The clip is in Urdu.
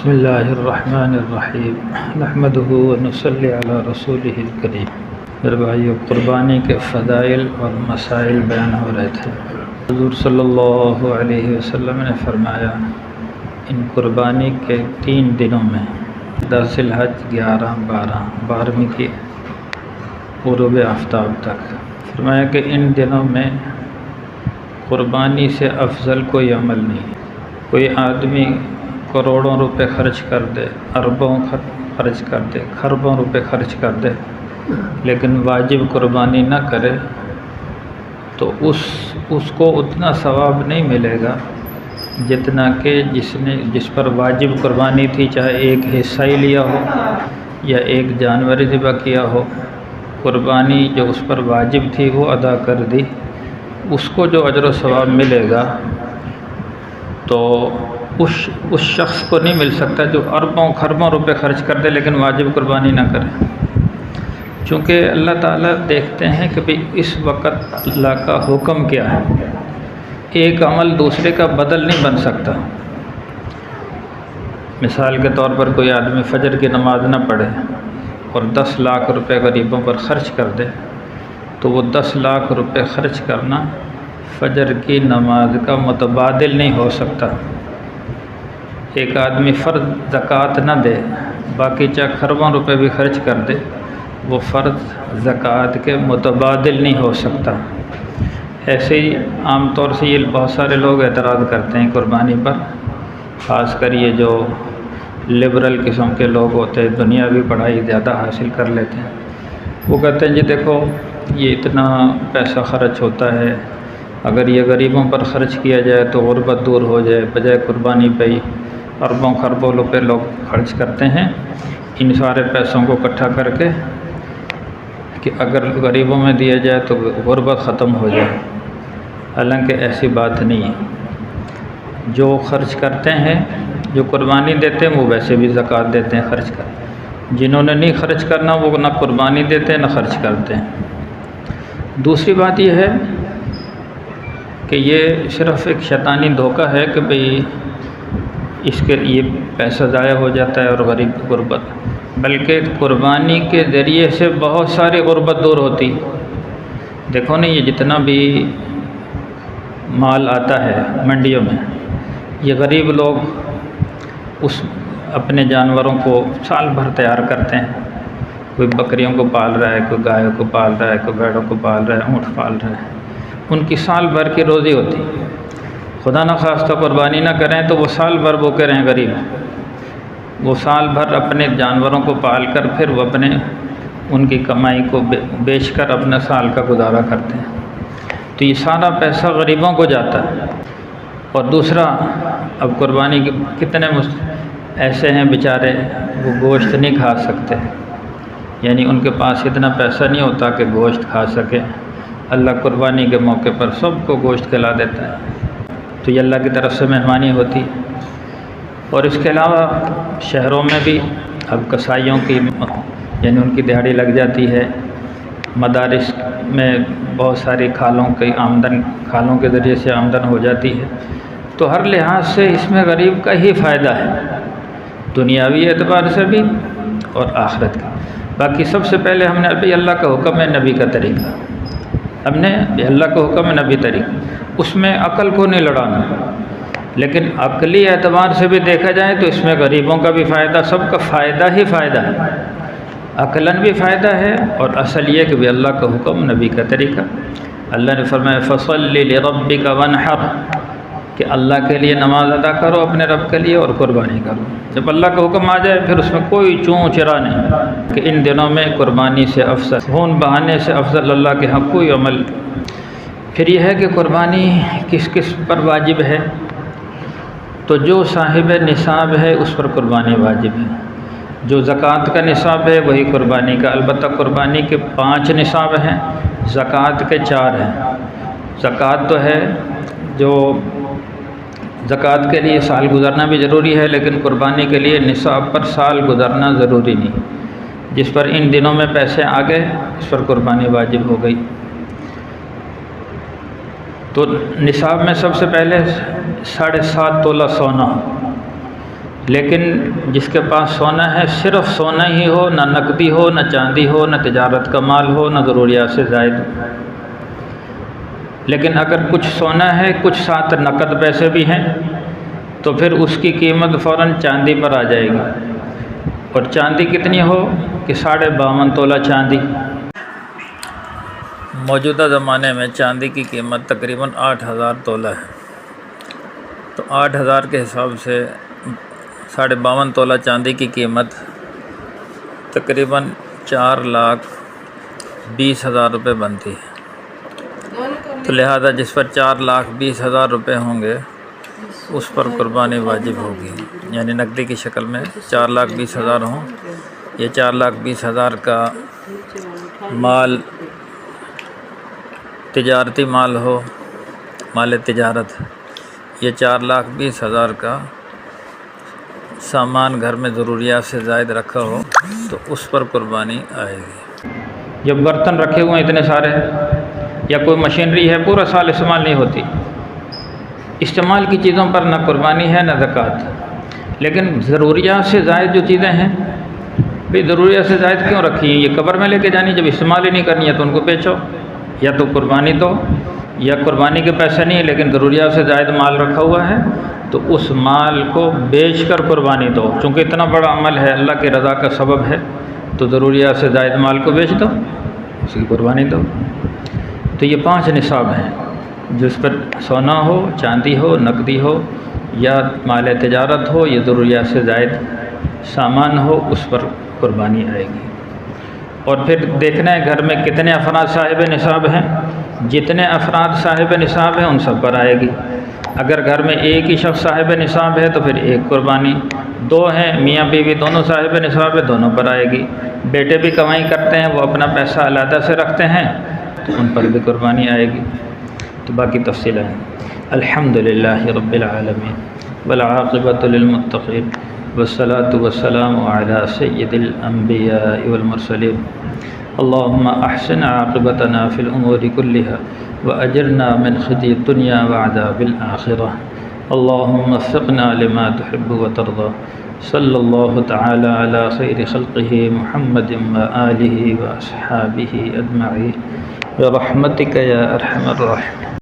بسم اللہ الرحمن الرحیم نحمدہ ونصلی علی رسولہ الکریم۔ میرے بھائیو، قربانی کے فضائل اور مسائل بیان ہو رہے تھے۔ حضور صلی اللہ علیہ وسلم نے فرمایا ان قربانی کے 3 دنوں میں 10 ذی الحج 11 12ویں کی غروب آفتاب تک، فرمایا کہ ان دنوں میں قربانی سے افضل کوئی عمل نہیں۔ کوئی آدمی کروڑوں روپے خرچ کر دے، اربوں خرچ کر دے، خربوں روپے خرچ کر دے، لیکن واجب قربانی نہ کرے تو اس کو اتنا ثواب نہیں ملے گا جتنا کہ جس پر واجب قربانی تھی، چاہے ایک حصہ ہی لیا ہو یا ایک جانور ذبح کیا ہو، قربانی جو اس پر واجب تھی وہ ادا کر دی، اس کو جو اجر و ثواب ملے گا تو اس شخص کو نہیں مل سکتا جو اربوں خربوں روپے خرچ کر دے لیکن واجب قربانی نہ کرے۔ چونکہ اللہ تعالیٰ دیکھتے ہیں کہ بھئی اس وقت اللہ کا حکم کیا ہے۔ ایک عمل دوسرے کا بدل نہیں بن سکتا۔ مثال کے طور پر کوئی آدمی فجر کی نماز نہ پڑھے اور 10 لاکھ روپے غریبوں پر خرچ کر دے تو وہ 10 لاکھ روپے خرچ کرنا فجر کی نماز کا متبادل نہیں ہو سکتا۔ ایک آدمی فرض زکوٰۃ نہ دے، باقی چاہے خربوں روپے بھی خرچ کر دے، وہ فرض زکوٰۃ کے متبادل نہیں ہو سکتا۔ ایسے ہی عام طور سے یہ بہت سارے لوگ اعتراض کرتے ہیں قربانی پر، خاص کر یہ جو لبرل قسم کے لوگ ہوتے ہیں، دنیاوی پڑھائی زیادہ حاصل کر لیتے ہیں، وہ کہتے ہیں جی دیکھو یہ اتنا پیسہ خرچ ہوتا ہے، اگر یہ غریبوں پر خرچ کیا جائے تو غربت دور ہو جائے، بجائے قربانی پہ ہی اربوں خربوں روپے لوگ خرچ کرتے ہیں ان سارے پیسوں کو اکٹھا کر کے کہ اگر غریبوں میں دیا جائے تو غربت ختم ہو جائے۔ حالانکہ ایسی بات نہیں ہے۔ جو خرچ کرتے ہیں، جو قربانی دیتے ہیں، وہ ویسے بھی زکوٰۃ دیتے ہیں خرچ کر۔ جنہوں نے نہیں خرچ کرنا وہ نہ قربانی دیتے ہیں نہ خرچ کرتے ہیں۔ دوسری بات یہ ہے کہ یہ صرف ایک شیطانی دھوکہ ہے کہ بھئی اس کے یہ پیسہ ضائع ہو جاتا ہے اور غریب غربت، بلکہ قربانی کے ذریعے سے بہت ساری غربت دور ہوتی۔ دیکھو نا، یہ جتنا بھی مال آتا ہے منڈیوں میں، یہ غریب لوگ اپنے جانوروں کو سال بھر تیار کرتے ہیں۔ کوئی بکریوں کو پال رہا ہے، کوئی گایوں کو پال رہا ہے، کوئی بھیڑوں کو پال رہا ہے، اونٹ پال رہا ہے، ان کی سال بھر کی روزی ہوتی۔ خدا نخواستہ قربانی نہ کریں تو وہ سال بھر بھوکے رہیں غریب۔ وہ سال بھر اپنے جانوروں کو پال کر پھر وہ ان کی کمائی کو بیچ کر اپنا سال کا گزارا کرتے ہیں۔ تو یہ سارا پیسہ غریبوں کو جاتا ہے۔ اور دوسرا، اب قربانی کے کتنے ایسے ہیں بیچارے وہ گوشت نہیں کھا سکتے، یعنی ان کے پاس اتنا پیسہ نہیں ہوتا کہ گوشت کھا سکے۔ اللہ قربانی کے موقع پر سب کو گوشت کھلا دیتا ہے، تو یہ اللہ کی طرف سے مہربانی ہوتی۔ اور اس کے علاوہ شہروں میں بھی اب کسائیوں کی یعنی ان کی دہاڑی لگ جاتی ہے، مدارس میں بہت ساری کھالوں کے ذریعے سے آمدن ہو جاتی ہے، تو ہر لحاظ سے اس میں غریب کا ہی فائدہ ہے، دنیاوی اعتبار سے بھی اور آخرت کا۔ باقی سب سے پہلے ہم نے ابھی اللہ کا حکم ہے، نبی کا طریقہ، ہم نے اللہ کا حکم ہے، نبی طریقہ، اس میں عقل کو نہیں لڑانا، لیکن عقلی اعتبار سے بھی دیکھا جائے تو اس میں غریبوں کا بھی فائدہ، سب کا فائدہ ہی فائدہ ہے، عقلاً بھی فائدہ ہے، اور اصل یہ کہ بھی اللہ کا حکم، نبی کا طریقہ۔ اللہ نے فرمایا فَصَلِّ لِرَبِّكَ وَانْحَرْ، کہ اللہ کے لیے نماز ادا کرو، اپنے رب کے لیے، اور قربانی کرو۔ جب اللہ کا حکم آ جائے پھر اس میں کوئی چوں چرا نہیں کہ ان دنوں میں قربانی سے افضل، خون بہانے سے افضل اللہ کے ہاں کوئی عمل۔ پھر یہ ہے کہ قربانی کس کس پر واجب ہے، تو جو صاحب نصاب ہے اس پر قربانی واجب ہے۔ جو زکوٰۃ کا نصاب ہے وہی قربانی کا، البتہ قربانی کے 5 نصاب ہیں، زکوٰۃ کے 4 ہیں۔ زکوٰۃ تو ہے جو زکوٰۃ کے لیے سال گزرنا بھی ضروری ہے، لیکن قربانی کے لیے نصاب پر سال گزرنا ضروری نہیں۔ جس پر ان دنوں میں پیسے آ گئے اس پر قربانی واجب ہو گئی۔ تو نصاب میں سب سے پہلے 7.5 تولہ سونا، لیکن جس کے پاس سونا ہے صرف سونا ہی ہو، نہ نقدی ہو، نہ چاندی ہو، نہ تجارت کا مال ہو، نہ ضروریات سے زائد ہو، لیکن اگر کچھ سونا ہے کچھ ساتھ نقد پیسے بھی ہیں تو پھر اس کی قیمت فوراً چاندی پر آ جائے گی۔ اور چاندی کتنی ہو کہ 52.5 تولہ چاندی۔ موجودہ زمانے میں چاندی کی قیمت تقریباً 8,000 تولہ ہے، تو 8,000 کے حساب سے 52.5 تولہ چاندی کی قیمت تقریباً 4,20,000 روپے بنتی ہے۔ تو لہذا جس پر 4,20,000 روپے ہوں گے اس پر قربانی واجب ہوگی، یعنی نقدی کی شکل میں 4,20,000 ہوں، یہ 4,20,000 کا مال تجارتی مال ہو، مال تجارت، یہ 4,20,000 کا سامان گھر میں ضروریات سے زائد رکھا ہو تو اس پر قربانی آئے گی۔ جب برتن رکھے ہوئے ہیں اتنے سارے یا کوئی مشینری ہے پورا سال استعمال نہیں ہوتی، استعمال کی چیزوں پر نہ قربانی ہے نہ زکوٰۃ، لیکن ضروریات سے زائد جو چیزیں ہیں، بھئی ضروریات سے زائد کیوں رکھی ہیں؟ یہ قبر میں لے کے جانی، جب استعمال ہی نہیں کرنی ہے تو ان کو بیچو، یا تو قربانی دو، یا قربانی کے پیسے نہیں لیکن ضروریات سے زائد مال رکھا ہوا ہے تو اس مال کو بیچ کر قربانی دو، چونکہ اتنا بڑا عمل ہے، اللہ کی رضا کا سبب ہے، تو ضروریات سے زائد مال کو بیچ دو، اس کی قربانی دو۔ تو یہ 5 نصاب ہیں، جس پر سونا ہو، چاندی ہو، نقدی ہو، یا مال تجارت ہو، یا ضروریات سے زائد سامان ہو، اس پر قربانی آئے گی۔ اور پھر دیکھنا ہے گھر میں کتنے افراد صاحب نصاب ہیں، جتنے افراد صاحب نصاب ہیں ان سب پر آئے گی۔ اگر گھر میں ایک ہی شخص صاحب نصاب ہے تو پھر ایک قربانی، 2 ہیں میاں بیوی دونوں صاحب نصاب ہے، دونوں پر آئے گی۔ بیٹے بھی کمائی کرتے ہیں، وہ اپنا پیسہ علیحدہ سے رکھتے ہیں تو ان پر بھی قربانی آئے گی۔ تو باقی تفصیلیں ہیں۔ الحمدللہ رب العالمین والعاقبۃ للمتقین والصلاۃ والسلام علی سید الانبیاء والمرسلین۔ اللہم احسن عاقبتنا فی الامور کلها واجرنا من خزي الدنيا وعذاب الآخرة۔ اللهم وفقنا لما تحب وترضى۔ صلی اللہ تعالی علی خیر خلقہ محمد وآلہ واصحابہ اجمعین برحمتک یا ارحم الراحمین۔